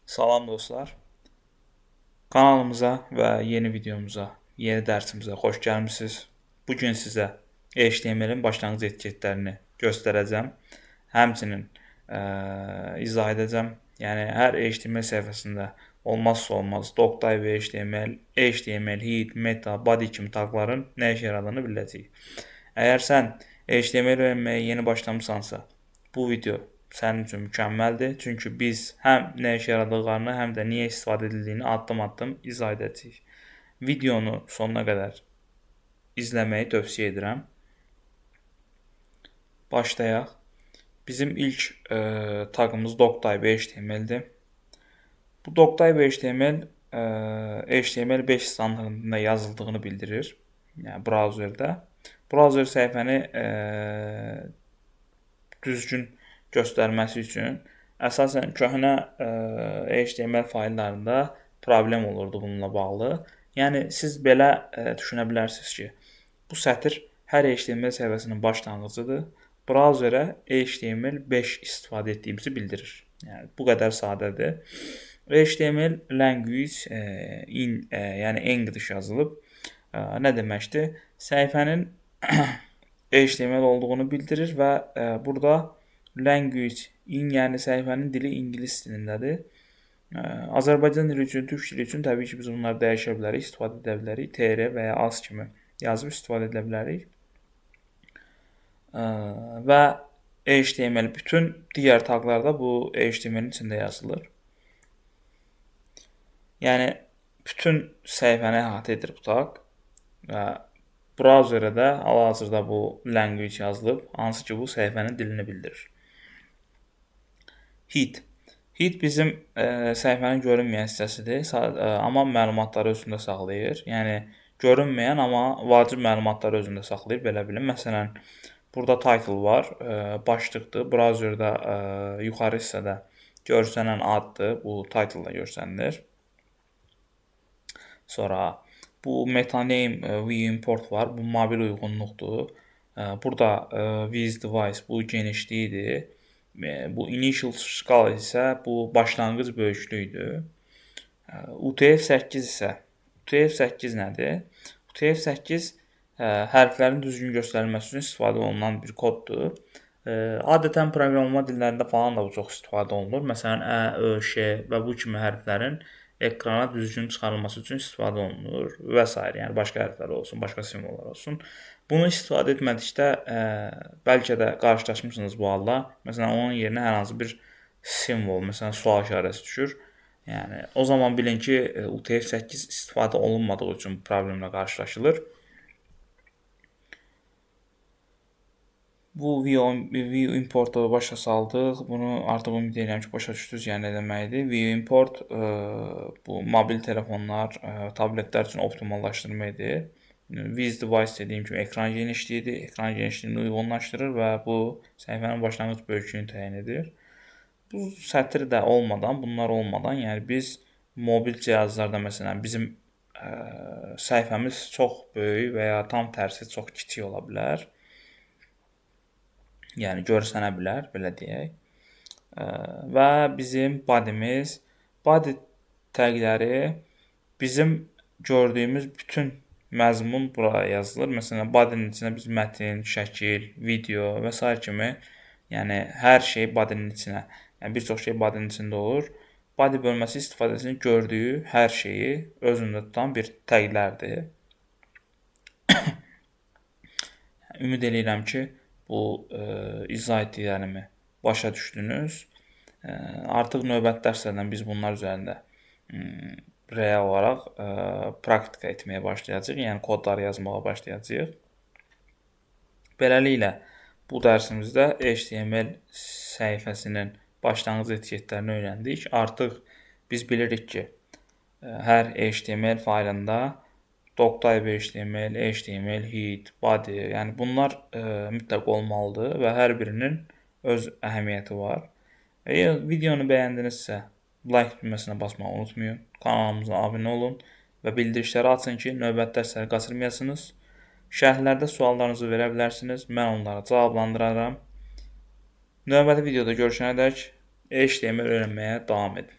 Salam dostlar. Kanalımıza və yeni videomuza, yeni dərsimizə xoş gəlmisiniz. Bu gün sizə HTML-in başlanğıc etiketlərini göstərəcəm. Həmçinin izah edəcəm. Yəni hər HTML səhifəsində olmazsa olmaz doctype HTML, HTML, head, meta, body kimi taqların nə işə yaradığını biləcəyik. Əgər sən HTML öyrənməyə yeni başlamısansa, bu video sənin üçün mükəmməldir. Çünki biz həm nə işə yaradığını, həm də niyə istifadə edildiyini addım-addım izah edəcəyik. Videonu sonuna qədər izləməyi tövsiyə edirəm. Başlayaq. Bizim ilk taqımız doctype HTML-dir. Bu doctype HTML HTML5 standartında yazıldığını bildirir. Yəni brauzerdə. Brauzer səhifəni düzgün göstərməsi üçün əsasən köhnə HTML fayllarında problem olurdu bununla bağlı. Yəni siz belə düşünə bilərsiniz ki, bu sətr hər HTML səhifəsinin başlanğıcıdır. Brauzerə HTML5 istifadə etdiyimizi bildirir. Yəni bu qədər sadədir. HTML language yəni English yazılıb. Nə deməkdir? Səhifənin HTML olduğunu bildirir və burada language yəni səhifənin dili ingilis dilindədir. Azərbaycan dili üçün, türk dili üçün təbii ki, biz bunları dəyişə bilərik, istifadə edə bilərik. TR və ya az kimi yazıb istifadə edə bilərik. Və HTML bütün digər taqlarda bu HTML-in içində yazılır. Yəni bütün səhifəni əhatə edir bu taq və brauzerə də hal-hazırda bu language yazılıb, hansı ki bu səhifənin dilini bildirir. Head. Head bizim səhifənin görünməyən hissəsidir, amma məlumatları özündə saxlayır. Yəni görünməyən, amma vacib məlumatları özündə saxlayır, belə bilin. Məsələn, burada title var, başlıqdır. Brauzerdə yuxarı hissədə görsənən addır, bu title-da görsənilir. Sonra bu metaname view import var, bu mobil uyğunluqdur. Burada with device bu genişliyidir. Bu initial scale isə bu başlanğıc böyüklüyüdür. UTF-8 isə UTF-8 nədir? UTF-8 hərflərin düzgün göstərilməsi üçün istifadə olunan bir koddur. Adətən proqramlama dillərində falan da bu çox istifadə olunur. Məsələn, ə, ö, ş və bu kimi hərflərin ekrana düzgün çıxarılması üçün istifadə olunur və s. Yəni başqa hərflər olsun, başqa simvollar olsun. Bunu istifadə etmədikdə bəlkə də qarşılaşmısınız bu halda. Məsələn, onun yerinə hər hansı bir simvol, məsələn, sual işarəsi düşür. Yəni o zaman bilin ki, UTF-8 istifadə olunmadığı üçün bu problemlə qarşılaşılır. Bu view importu başa saldıq. Bunu artıq ümid edirəm ki, başa düşdünüz, yəni nə deməkdir. View import bu mobil telefonlar, tabletlər üçün optimallaşdırma edir. With device dediyim kimi ekran genişliyidir. Ekran genişliyini uyğunlaşdırır və bu səhifənin başlanğıc böyüklüyünü təyin edir. Bu sətr də olmadan, bunlar olmadan, yəni biz mobil cihazlarda məsələn bizim səhifəmiz çox böyük və ya tam tərsi çox kiçik ola bilər. Yəni görsənə bilər, belə deyək. Və bizim body'miz, body təqləri bizim gördüyümüz bütün məzmun buraya yazılır. Məsələn, body'nin içində biz mətn, şəkil, video və s. kimi, yəni hər şey body'nin içinə, yəni bir çox şey body'nin içində olur. Body bölməsi istifadəçinin gördüyü hər şeyi özündə tutan bir təqlərdir. Ümid edirəm ki, bu izah etdiklərimi başa düşdünüz. Artıq növbəti dərslərdən biz bunlar üzərində real olaraq praktika etməyə başlayacağıq. Yəni kodları yazmağa başlayacağıq. Beləliklə bu dərsimizdə HTML səhifəsinin başlanğıc etiketlərini öyrəndik. Artıq biz bilirik ki, hər HTML faylında doctype HTML, HTML, head, body, yəni bunlar mütləq olmalıdır və hər birinin öz əhəmiyyəti var. Əgər videonu bəyəndinizsə, like düyməsinə basmağı unutmayın, kanalımıza abunə olun və bildirişləri açın ki, növbəti dərsləri qaçırmayasınız. Şərhlərdə suallarınızı verə bilərsiniz, mən onları cavablandıraram. Növbəti videoda görüşənədək HTML öyrənməyə davam edin.